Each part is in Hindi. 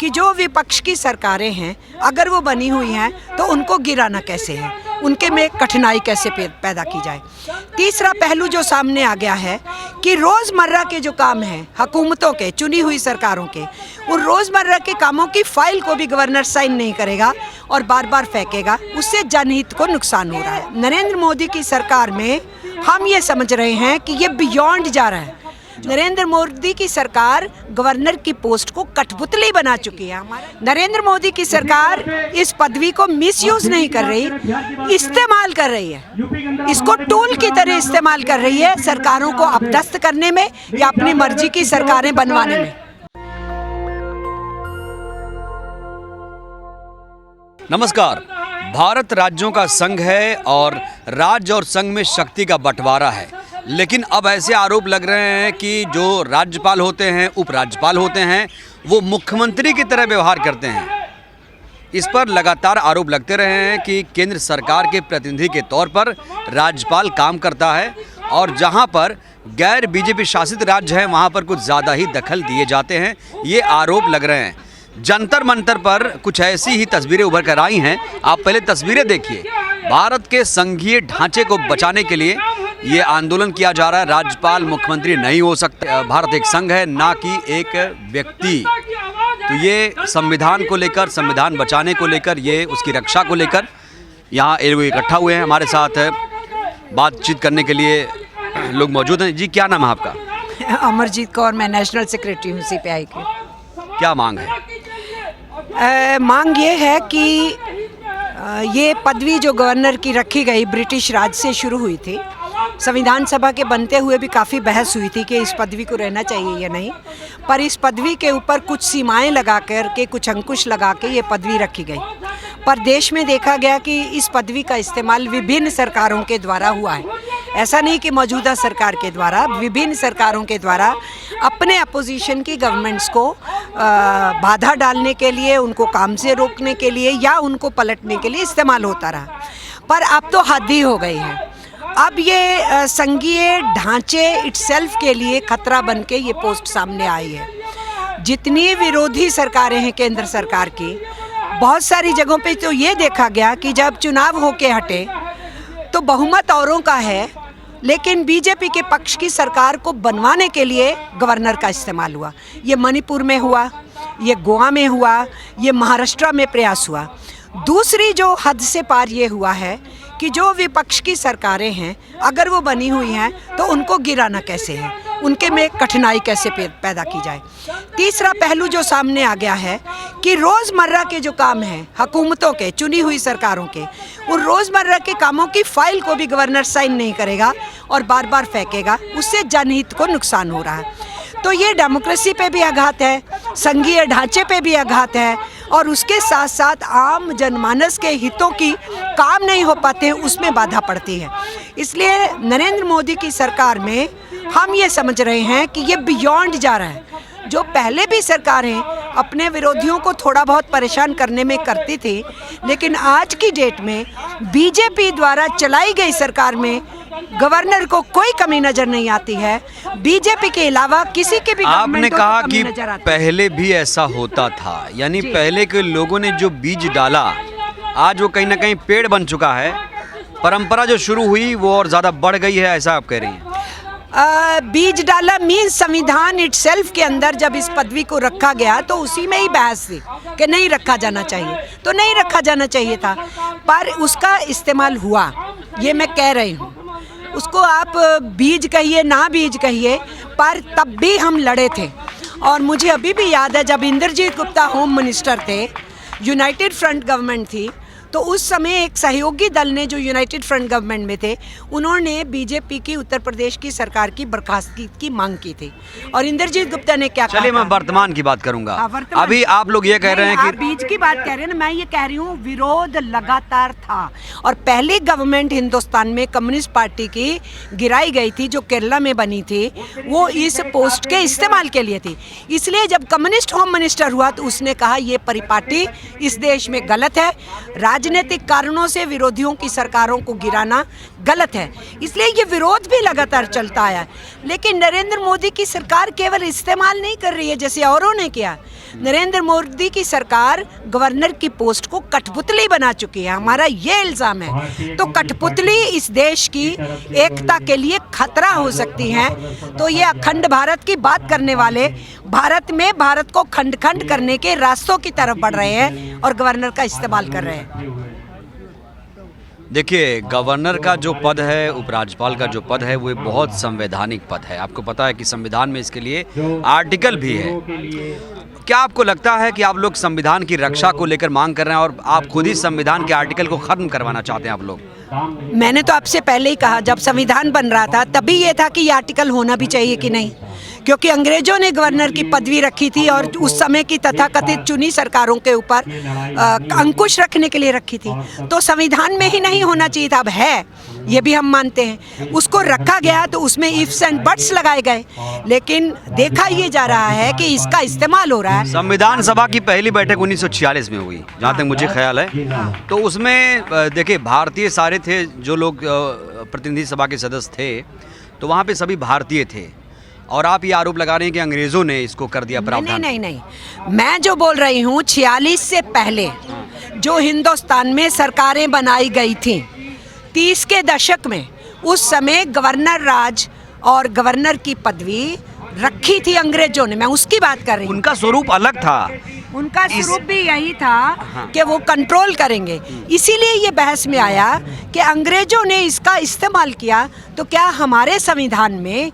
कि जो विपक्ष की सरकारें हैं अगर वो बनी हुई हैं तो उनको गिराना कैसे है, उनके में कठिनाई कैसे पैदा की जाए। तीसरा पहलू जो सामने आ गया है कि रोज़मर्रा के जो काम हैं हुकूमतों के, चुनी हुई सरकारों के, उन रोज़मर्रा के कामों की फाइल को भी गवर्नर साइन नहीं करेगा और बार बार फेंकेगा, उससे जनहित को नुकसान हो रहा है। नरेंद्र मोदी की सरकार में हम ये समझ रहे हैं कि ये बियॉन्ड जा रहा है। नरेंद्र मोदी की सरकार गवर्नर की पोस्ट को कठपुतली बना चुकी है। नरेंद्र मोदी की सरकार इस पदवी को मिसयूज नहीं कर रही, इस्तेमाल कर रही है। इसको टूल की तरह इस्तेमाल कर रही है सरकारों को अपदस्थ करने में या अपनी मर्जी की सरकारें बनवाने में। नमस्कार। भारत राज्यों का संघ है और राज्य और संघ में शक्ति का बंटवारा है, लेकिन अब ऐसे आरोप लग रहे हैं कि जो राज्यपाल होते हैं, उपराज्यपाल होते हैं, वो मुख्यमंत्री की तरह व्यवहार करते हैं। इस पर लगातार आरोप लगते रहे हैं कि केंद्र सरकार के प्रतिनिधि के तौर पर राज्यपाल काम करता है और जहां पर गैर बीजेपी शासित राज्य हैं वहां पर कुछ ज़्यादा ही दखल दिए जाते हैं। ये आरोप लग रहे हैं। जंतर मंतर पर कुछ ऐसी ही तस्वीरें उभर कर आई हैं। आप पहले तस्वीरें देखिए। भारत के संघीय ढांचे को बचाने के लिए ये आंदोलन किया जा रहा है। राज्यपाल मुख्यमंत्री नहीं हो सकते। भारत एक संघ है, ना कि एक व्यक्ति। तो ये संविधान को लेकर, संविधान बचाने को लेकर, ये उसकी रक्षा को लेकर यहाँ लोग इकट्ठा हुए हैं। हमारे साथ बातचीत करने के लिए लोग मौजूद हैं। जी, क्या नाम है आपका? अमरजीत कौर, मैं नेशनल सेक्रेटरी हूँ CPI की। क्या मांग है? मांग ये है कि ये पदवी जो गवर्नर की रखी गई ब्रिटिश राज से शुरू हुई थी। संविधान सभा के बनते हुए भी काफ़ी बहस हुई थी कि इस पदवी को रहना चाहिए या नहीं, पर इस पदवी के ऊपर कुछ सीमाएं लगा कर के, कुछ अंकुश लगा के ये पदवी रखी गई। पर देश में देखा गया कि इस पदवी का इस्तेमाल विभिन्न सरकारों के द्वारा हुआ है। ऐसा नहीं कि मौजूदा सरकार के द्वारा, विभिन्न सरकारों के द्वारा अपने अपोजिशन की गवर्नमेंट्स को बाधा डालने के लिए, उनको काम से रोकने के लिए या उनको पलटने के लिए इस्तेमाल होता रहा। पर अब तो हद ही हो गई है। अब ये संघीय ढांचे इटसेल्फ के लिए खतरा बन के ये पोस्ट सामने आई है। जितनी विरोधी सरकारें हैं केंद्र सरकार की, बहुत सारी जगहों पे तो ये देखा गया कि जब चुनाव होके हटे तो बहुमत औरों का है, लेकिन बीजेपी के पक्ष की सरकार को बनवाने के लिए गवर्नर का इस्तेमाल हुआ। ये मणिपुर में हुआ, ये गोवा में हुआ, ये महाराष्ट्र में प्रयास हुआ। दूसरी जो हद से पार ये हुआ है कि जो विपक्ष की सरकारें हैं अगर वो बनी हुई हैं तो उनको गिराना कैसे है, उनके में कठिनाई कैसे पैदा की जाए। तीसरा पहलू जो सामने आ गया है कि रोज़मर्रा के जो काम हैं हुकूमतों के, चुनी हुई सरकारों के, उन रोज़मर्रा के कामों की फाइल को भी गवर्नर साइन नहीं करेगा और बार बार फेंकेगा, उससे जनहित को नुकसान हो रहा है। तो ये डेमोक्रेसी पे भी आघात है, संघीय ढांचे पे भी आघात है और उसके साथ साथ आम जनमानस के हितों की काम नहीं हो पाते हैं, उसमें बाधा पड़ती है। इसलिए नरेंद्र मोदी की सरकार में हम ये समझ रहे हैं कि ये बियॉन्ड जा रहा है। जो पहले भी सरकारें अपने विरोधियों को थोड़ा बहुत परेशान करने में करती थी, लेकिन आज की डेट में बीजेपी द्वारा चलाई गई सरकार में गवर्नर को कोई कमी नजर नहीं आती है। बीजेपी के अलावा किसी के भी आपने कहा कि पहले भी ऐसा होता था, यानी पहले के लोगों ने जो बीज डाला आज वो कहीं ना कहीं पेड़ बन चुका है। परंपरा जो शुरू हुई वो और ज़्यादा बढ़ गई है, ऐसा आप कह रही हैं? बीज डाला मीन्स संविधान इटसेल्फ के अंदर जब इस पदवी को रखा गया तो उसी में ही बहस थी कि नहीं रखा जाना चाहिए, तो नहीं रखा जाना चाहिए था, पर उसका इस्तेमाल हुआ, ये मैं कह रही हूँ। उसको आप बीज कहिए ना बीज कहिए, पर तब भी हम लड़े थे। और मुझे अभी भी याद है जब इंद्रजीत गुप्ता होम मिनिस्टर थे, यूनाइटेड फ्रंट गवर्नमेंट थी, तो उस समय एक सहयोगी दल ने जो यूनाइटेड फ्रंट गवर्नमेंट में थे, उन्होंने बीजेपी की उत्तर प्रदेश की सरकार की बर्खास्तगी की मांग की थी। और इंद्रजीत गुप्ता ने क्या कहा? चलिए मैं वर्तमान की बात करूंगा। अभी आप लोग ये कह रहे हैं कि बीज की बात कह रहे हैं ना, मैं ये कह रही हूँ विरोध लगातार था। और पहली गवर्नमेंट हिंदुस्तान में कम्युनिस्ट पार्टी की गिराई गई थी जो केरला में बनी थी, वो इस पोस्ट के इस्तेमाल के लिए थी। इसलिए जब कम्युनिस्ट होम मिनिस्टर हुआ तो उसने कहा ये परिपाटी इस देश में गलत है, राजनीतिक कारणों से विरोधियों की सरकारों को गिराना गलत है। इसलिए ये विरोध भी लगातार चलता आया है। लेकिन नरेंद्र मोदी की सरकार केवल इस्तेमाल नहीं कर रही है जैसे औरों ने किया, नरेंद्र मोदी की सरकार गवर्नर की पोस्ट को कठपुतली बना चुकी है, हमारा ये इल्ज़ाम है। तो कठपुतली इस देश की एकता के लिए खतरा हो सकती है। तो ये अखंड भारत की बात करने वाले भारत में भारत को खंड खंड करने के रास्तों की तरफ बढ़ रहे हैं और गवर्नर का इस्तेमाल कर रहे हैं। देखिए, गवर्नर का जो पद है, उपराज्यपाल का जो पद है, वो बहुत संवैधानिक पद है। आपको पता है कि संविधान में इसके लिए आर्टिकल भी है। क्या आपको लगता है कि आप लोग संविधान की रक्षा को लेकर मांग कर रहे हैं और आप खुद ही संविधान के आर्टिकल को खत्म करवाना चाहते हैं आप लोग? मैंने तो आपसे पहले ही कहा, जब संविधान बन रहा था तभी ये था कि ये आर्टिकल होना भी चाहिए कि नहीं, क्योंकि अंग्रेजों ने गवर्नर की पदवी रखी थी और उस समय की तथाकथित चुनी सरकारों के ऊपर अंकुश रखने के लिए रखी थी। तो संविधान में ही नहीं होना चाहिए था, अब है, ये भी हम मानते हैं। उसको रखा गया तो उसमें इफ्स एंड बट्स लगाए गए, लेकिन देखा ये जा रहा है कि इसका इस्तेमाल हो रहा है। संविधान सभा की पहली बैठक 1946 में हुई, जहाँ तक मुझे ख्याल है। तो उसमें देखिए, भारतीय सारे थे जो लोग प्रतिनिधि सभा के सदस्य थे, तो वहाँ पे सभी भारतीय थे। और आप ये आरोप लगा रहे हैं कि अंग्रेज़ों ने इसको कर दिया प्रावधान। नहीं, मैं जो बोल रही हूँ 46 से पहले जो हिंदुस्तान में सरकारें बनाई गई थी 30 के दशक में, उस समय गवर्नर राज और गवर्नर की पदवी रखी थी अंग्रेजों ने, मैं उसकी बात कर रही हूँ। उनका स्वरूप अलग था, उनका स्वरूप भी यही था कि वो कंट्रोल करेंगे। इसीलिए ये बहस में आया कि अंग्रेजों ने इसका इस्तेमाल किया। तो क्या हमारे संविधान में,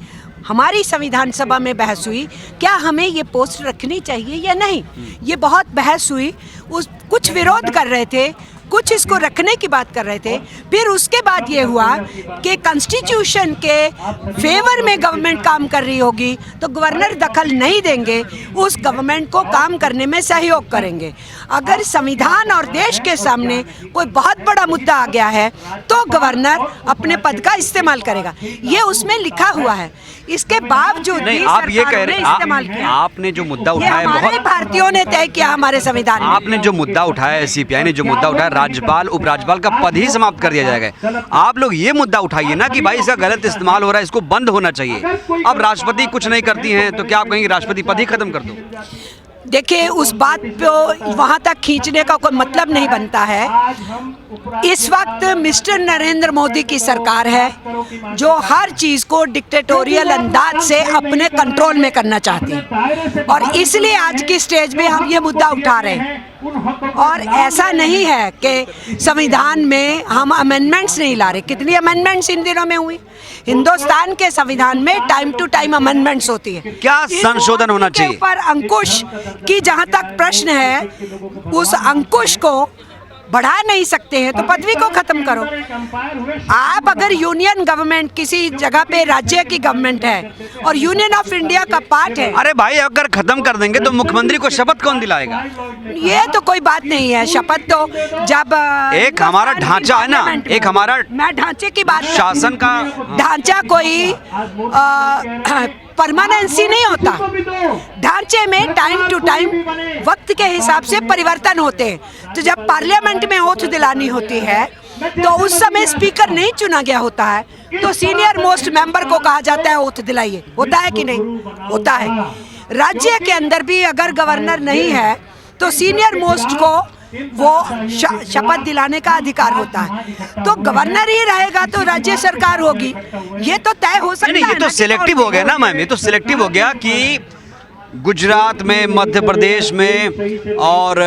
हमारी संविधान सभा में बहस हुई, क्या हमें ये पोस्ट रखनी चाहिए या नहीं, ये बहुत बहस हुई। कुछ विरोध कर रहे थे, कुछ इसको रखने की बात कर रहे थे। फिर उसके बाद ये हुआ कि कॉन्स्टिट्यूशन के फेवर में गवर्नमेंट काम कर रही होगी तो गवर्नर दखल नहीं देंगे, उस गवर्नमेंट को काम करने में सहयोग करेंगे। अगर संविधान और देश के सामने कोई बहुत बड़ा मुद्दा आ गया है तो गवर्नर अपने पद का इस्तेमाल करेगा, ये उसमें लिखा हुआ है। इसके बावजूद नहीं, आप ये कह रहे हैं, आपने जो मुद्दा उठाया, बहुत भारतीयों ने तय किया हमारे संविधान में। आपने जो मुद्दा उठाया, सीपीआई ने जो मुद्दा उठाया, राज्यपाल उपराज्यपाल का पद ही समाप्त कर दिया जाएगा। आप लोग ये मुद्दा उठाइए ना कि भाई इसका गलत इस्तेमाल हो रहा है, इसको बंद होना चाहिए। अब राष्ट्रपति कुछ नहीं करती हैं तो क्या आप कहेंगे राष्ट्रपति पद ही खत्म कर दो? देखिए, उस बात को वहाँ तक खींचने का कोई मतलब नहीं बनता है। इस वक्त मिस्टर नरेंद्र मोदी की सरकार है जो हर चीज़ को डिक्टेटोरियल अंदाज से अपने कंट्रोल में करना चाहती है, और इसलिए आज की स्टेज में हम ये मुद्दा उठा रहे हैं। और ऐसा नहीं है कि संविधान में हम अमेंडमेंट्स नहीं ला रहे। कितनी अमेंडमेंट्स इन दिनों में हुई? हिंदुस्तान के संविधान में टाइम टू टाइम अमेंडमेंट्स होती है। क्या संशोधन होना चाहिए? पर अंकुश की जहाँ तक प्रश्न है, उस अंकुश को बढ़ा नहीं सकते हैं तो पदवी को खत्म करो। आप अगर यूनियन गवर्नमेंट, किसी जगह पे राज्य की गवर्नमेंट है और यूनियन ऑफ इंडिया का पार्ट है, अरे भाई, अगर खत्म कर देंगे तो मुख्यमंत्री को शपथ कौन दिलाएगा? ये तो कोई बात नहीं है। शपथ तो जब एक हमारा ढांचा है ना, एक हमारा, मैं ढांचे की बात, शासन का ढांचा कोई परमानेंसी नहीं होता। ढांचे में टाइम टू टाइम वक्त के हिसाब से परिवर्तन होते हैं। तो जब पार्लियामेंट में ओथ दिलानी होती है तो उस समय स्पीकर नहीं चुना गया होता है, तो सीनियर मोस्ट मेंबर को कहा जाता है ओथ दिलाइए। होता है कि नहीं? होता है। राज्य के अंदर भी अगर गवर्नर नहीं है तो सीनियर मोस्ट को वो शपथ दिलाने का अधिकार होता है। तो गवर्नर ही रहेगा तो राज्य सरकार होगी, ये तो तय हो सकता है। नहीं, ये तो सिलेक्टिव हो गया ना मैम, ये तो सिलेक्टिव हो गया कि गुजरात में, मध्य प्रदेश में, और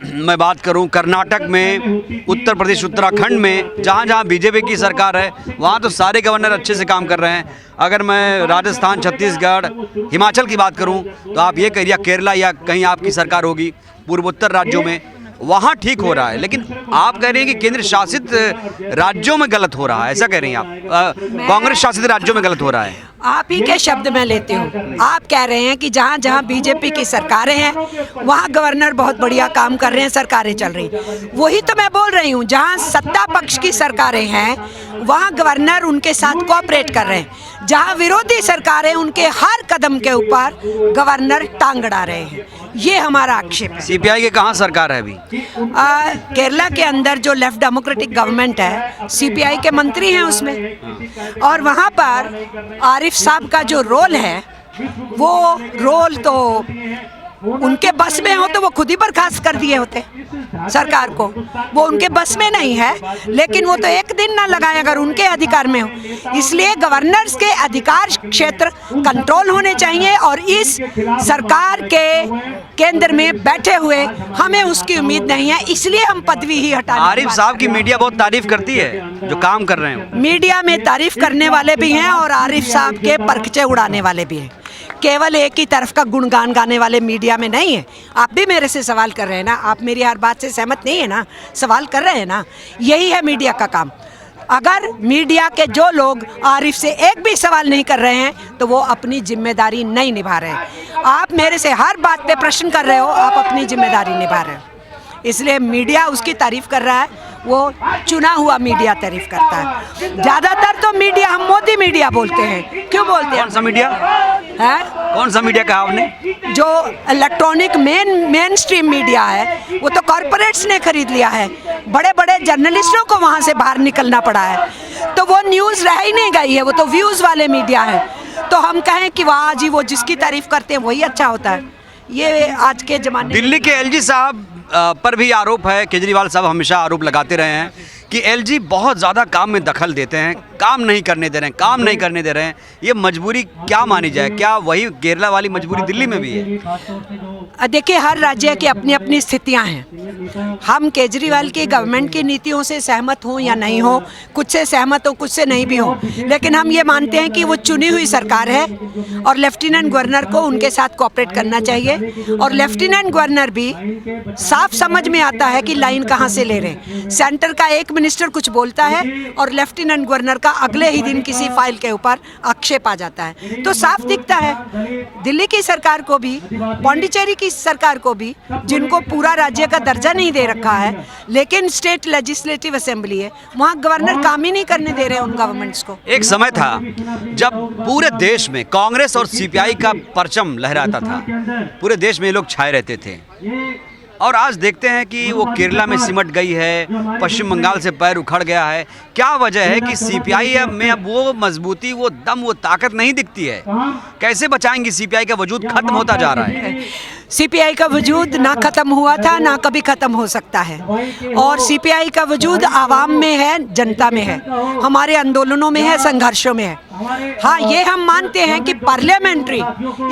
मैं बात करूं कर्नाटक में, उत्तर प्रदेश, उत्तराखंड में, जहां जहां बीजेपी की सरकार है वहां तो सारे गवर्नर अच्छे से काम कर रहे हैं। अगर मैं राजस्थान, छत्तीसगढ़, हिमाचल की बात करूं तो आप ये कहिए केरला या कहीं आपकी सरकार होगी, पूर्वोत्तर राज्यों में, वहाँ ठीक हो रहा है। लेकिन आप कह रहे हैं कि केंद्र शासित राज्यों में गलत हो रहा है, ऐसा कह रही हैं आप? कांग्रेस शासित राज्यों में गलत हो रहा है। आप ही के शब्द में लेते हूँ। आप कह रहे हैं कि जहाँ जहाँ बीजेपी की सरकारें हैं वहाँ गवर्नर बहुत बढ़िया काम कर रहे हैं, सरकारें चल रही। वही तो मैं बोल रही हूँ, जहाँ सत्ता पक्ष की सरकारें हैं वहाँ गवर्नर उनके साथ कोऑपरेट कर रहे हैं। जहाँ विरोधी सरकारें, उनके हर कदम के ऊपर गवर्नर टांग अड़ा रहे हैं। ये हमारा आक्षेप है। सीपीआई की कहाँ सरकार है अभी? केरला के अंदर जो लेफ्ट डेमोक्रेटिक गवर्नमेंट है, सीपीआई के मंत्री हैं उसमें, और वहाँ पर आरिफ साहब का जो रोल है वो रोल तो उनके बस में हो तो वो खुद ही बर्खास्त कर दिए होते सरकार को। वो उनके बस में नहीं है, लेकिन वो तो एक दिन ना लगाए अगर उनके अधिकार में हो। इसलिए गवर्नर्स के अधिकार क्षेत्र कंट्रोल होने चाहिए और इस सरकार के केंद्र में बैठे हुए हमें उसकी उम्मीद नहीं है, इसलिए हम पदवी ही हटाने। आरिफ साहब की मीडिया बहुत तारीफ करती है जो काम कर रहे हैं। मीडिया में तारीफ करने वाले भी हैं और आरिफ साहब के परखचे उड़ाने वाले भी हैं। केवल एक ही तरफ का गुणगान गाने वाले मीडिया में नहीं है। आप भी मेरे से सवाल कर रहे हैं ना, आप मेरी हर बात से सहमत नहीं है ना, सवाल कर रहे हैं ना। यही है मीडिया का काम। अगर मीडिया के जो लोग आरिफ से एक भी सवाल नहीं कर रहे हैं तो वो अपनी जिम्मेदारी नहीं निभा रहे हैं। आप मेरे से हर बात पे प्रश्न कर रहे हो, आप अपनी जिम्मेदारी निभा रहे हो। इसलिए मीडिया उसकी तारीफ कर रहा है, वो चुना हुआ मीडिया तारीफ करता है। ज़्यादातर तो मीडिया हम मोदी मीडिया बोलते हैं। क्यों बोलते हैं? कौन सा मीडिया है? कौन सा मीडिया कहा आपने? जो इलेक्ट्रॉनिक मेन स्ट्रीम मीडिया है वो तो कॉरपोरेट्स ने खरीद लिया है। बड़े बड़े जर्नलिस्टों को वहाँ से बाहर निकलना पड़ा है, तो वो न्यूज़ रह ही नहीं गई है, वो तो व्यूज़ वाले मीडिया है। तो हम कहें कि वाह जी, वो जिसकी तारीफ करते हैं वही अच्छा होता है। ये आज के ज़माने दिल्ली के एलजी साहब पर भी आरोप है, केजरीवाल साहब हमेशा आरोप लगाते रहे हैं कि एलजी बहुत ज़्यादा काम में दखल देते हैं, काम नहीं करने दे रहे हैं, काम नहीं करने दे रहे हैं। ये मजबूरी क्या मानी जाए? क्या वही केरला वाली मजबूरी दिल्ली में भी है? देखिए, हर राज्य की अपनी अपनी स्थितियां हैं। हम केजरीवाल की गवर्नमेंट की नीतियों से सहमत हों या नहीं हो, कुछ से सहमत हो कुछ से नहीं भी हो, लेकिन हम ये मानते हैं कि वो चुनी हुई सरकार है और लेफ्टिनेंट गवर्नर को उनके साथ कोऑपरेट करना चाहिए। और लेफ्टिनेंट गवर्नर भी साफ समझ में आता है कि लाइन कहाँ से ले रहे हैं। सेंटर का एक मिनिस्टर कुछ बोलता है और लेफ्टिनेंट गवर्नर का अगले ही दिन किसी फाइल के ऊपर आक्षेप आ जाता है, तो साफ दिखता है। दिल्ली की सरकार को भी, पौंडीचेरी की सरकार को भी, जिनको पूरा राज्य का दर्जा नहीं दे रखा है लेकिन स्टेट लेजिस्लेटिव असेंबली है, वहाँ गवर्नर काम ही नहीं करने दे रहे हैं उन गवर्नमेंट्स को। एक समय था जब पूरे देश में कांग्रेस और सीपीआई का परचम लहराता था, पूरे देश में ये लोग छाए रहते थे। और आज देखते हैं कि वो केरला में सिमट गई है, पश्चिम बंगाल से पैर उखड़ गया है। क्या वजह है कि सीपीआई में अब वो मजबूती, वो दम, वो ताकत नहीं दिखती है? कैसे बचाएंगी? सीपीआई का वजूद खत्म होता जा रहा है। सीपीआई का वजूद ना खत्म हुआ था, ना कभी खत्म हो सकता है। और सीपीआई का वजूद आवाम में है, जनता में है, हमारे आंदोलनों में है, संघर्षों में है। हाँ, ये हम मानते हैं कि पार्लियामेंट्री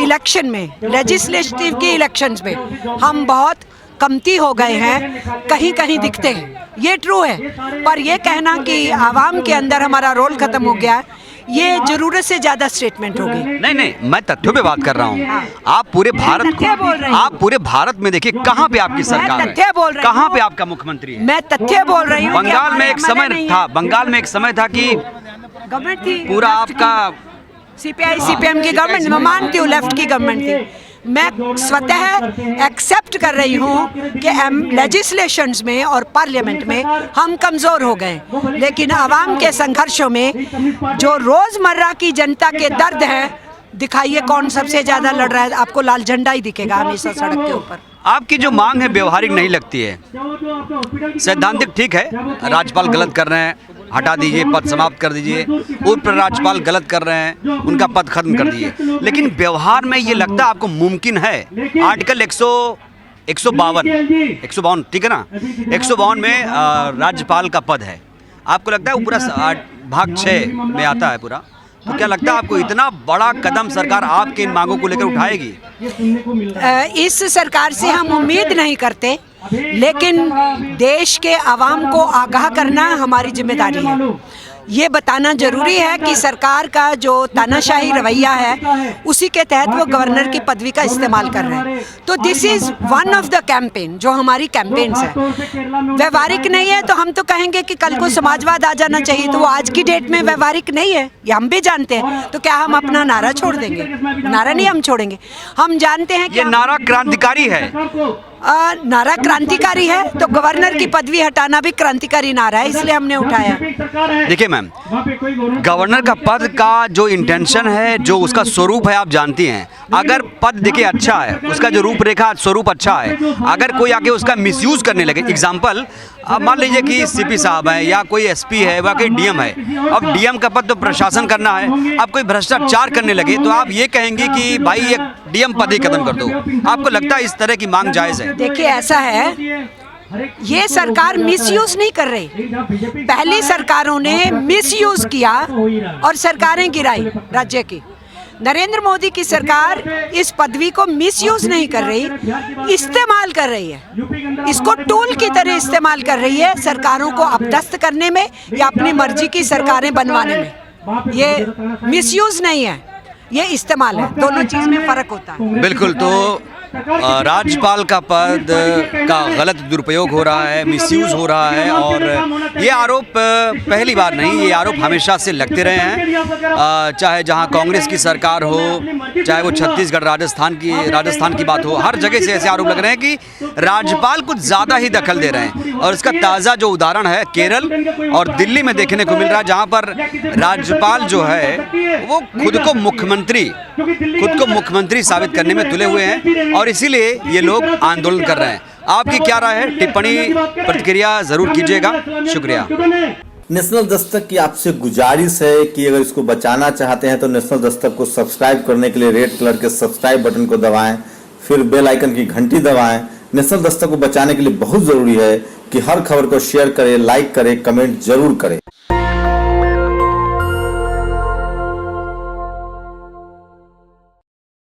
इलेक्शन में, लेजिस्लेटिव की इलेक्शंस में हम बहुत कमती हो गए हैं, कहीं कहीं दिखते हैं, ये ट्रू है। पर ये कहना कि आवाम के अंदर हमारा रोल खत्म हो गया है, ये जरूरत से ज्यादा स्टेटमेंट होगी। नहीं नहीं, मैं तथ्यों पे बात कर रहा हूँ। आप पूरे भारत को, आप पूरे भारत में देखिए कहाँ पे आपकी सरकार है, कहाँ पे आपका मुख्यमंत्री है। मैं तथ्य बोल रही हूँ। बंगाल में एक समय था, बंगाल में एक समय था कि गवर्नमेंट थी पूरा आपका सीपीआई सीपीएम की गवर्नमेंट, मैं मानती हूँ लेफ्ट की गवर्नमेंट थी। मैं स्वतः एक्सेप्ट कर रही हूँ कि लेजिस्लेशंस में और पार्लियामेंट में हम कमज़ोर हो गए, लेकिन आवाम के संघर्षों में जो रोज़मर्रा की जनता के दर्द हैं, दिखाइए कौन सबसे ज़्यादा लड़ रहा है। आपको लाल झंडा ही दिखेगा हमेशा सड़क के ऊपर। आपकी जो मांग है व्यवहारिक नहीं लगती है। सैद्धांतिक ठीक है, राज्यपाल गलत कर रहे हैं, हटा दीजिए, पद समाप्त कर दीजिए। उप राज्यपाल गलत कर रहे हैं, उनका पद खत्म कर दीजिए। लेकिन व्यवहार में ये लगता है आपको मुमकिन है? आर्टिकल 152 ठीक है ना, 152 में राज्यपाल का पद है। आपको लगता है वो पूरा भाग 6 में आता है पूरा? तो क्या लगता है आपको इतना बड़ा कदम सरकार आपके इन मांगों को लेकर उठाएगी? इस सरकार से हम उम्मीद नहीं करते, लेकिन देश के आवाम को आगाह करना हमारी जिम्मेदारी है। ये बताना जरूरी है कि सरकार का जो तानाशाही रवैया है उसी के तहत वो गवर्नर की पदवी का इस्तेमाल कर रहे हैं। तो this is one of the campaign, जो हमारी कैंपेन्स है। व्यवहारिक नहीं है तो हम तो कहेंगे कि कल को समाजवाद आ जाना चाहिए, तो वो आज की डेट में व्यवहारिक नहीं है, ये हम भी जानते हैं। तो क्या हम अपना नारा छोड़ देंगे? नारा नहीं हम छोड़ेंगे। हम जानते हैं कि ये नारा क्रांतिकारी है। नारा क्रांतिकारी है, तो गवर्नर की पदवी हटाना भी क्रांतिकारी नारा है, इसलिए हमने उठाया। देखिए मैम, गवर्नर का पद का जो इंटेंशन है, जो उसका स्वरूप है, आप जानती हैं। अगर पद देखिए अच्छा है, उसका जो रूपरेखा स्वरूप अच्छा है, अगर कोई आके उसका मिसयूज करने लगे, एग्जाम्पल अब मान लीजिए कि सीपी साहब है या कोई एसपी है या कोई डीएम है, अब डीएम का पद तो प्रशासन करना है, अब कोई भ्रष्टाचार करने लगे तो आप ये कहेंगे कि भाई ये डीएम पद ही खत्म कर दो। आपको लगता है इस तरह की मांग जायज़ है? देखिए ऐसा है, ये सरकार मिसयूज नहीं कर रही। पहली सरकारों ने मिसयूज किया और सरकारें गिराई राज्य की। नरेंद्र मोदी की सरकार इस पदवी को मिसयूज नहीं कर रही, इस्तेमाल कर रही है। इसको टूल की तरह इस्तेमाल कर रही है, सरकारों को अपदस्थ करने में या अपनी मर्जी की सरकारें बनवाने में। ये मिसयूज नहीं है, ये इस्तेमाल है, दोनों चीज में फर्क होता है। बिल्कुल। तो राज्यपाल का पद का गलत दुरुपयोग हो रहा है, मिसयूज हो रहा है, और ये आरोप पहली बार नहीं, ये आरोप हमेशा से लगते रहे हैं। चाहे जहां कांग्रेस की सरकार हो, चाहे वो छत्तीसगढ़ राजस्थान की बात हो, हर जगह से ऐसे आरोप लग रहे हैं कि राज्यपाल कुछ ज़्यादा ही दखल दे रहे हैं। और इसका ताज़ा जो उदाहरण है केरल और दिल्ली में देखने को मिल रहा है, जहाँ पर राज्यपाल जो है वो खुद को मुख्यमंत्री साबित करने में तुले हुए हैं, और इसीलिए ये लोग आंदोलन कर रहे हैं। आपकी क्या राय है? टिप्पणी प्रतिक्रिया जरूर कीजिएगा। शुक्रिया। नेशनल दस्तक की आपसे गुजारिश है कि अगर इसको बचाना चाहते हैं तो नेशनल दस्तक को सब्सक्राइब करने के लिए रेड कलर के सब्सक्राइब बटन को दबाएं, फिर बेल आइकन की घंटी दबाएं। नेशनल दस्तक को बचाने के लिए बहुत जरूरी है कि हर खबर को शेयर करें, लाइक करें, कमेंट जरूर करें।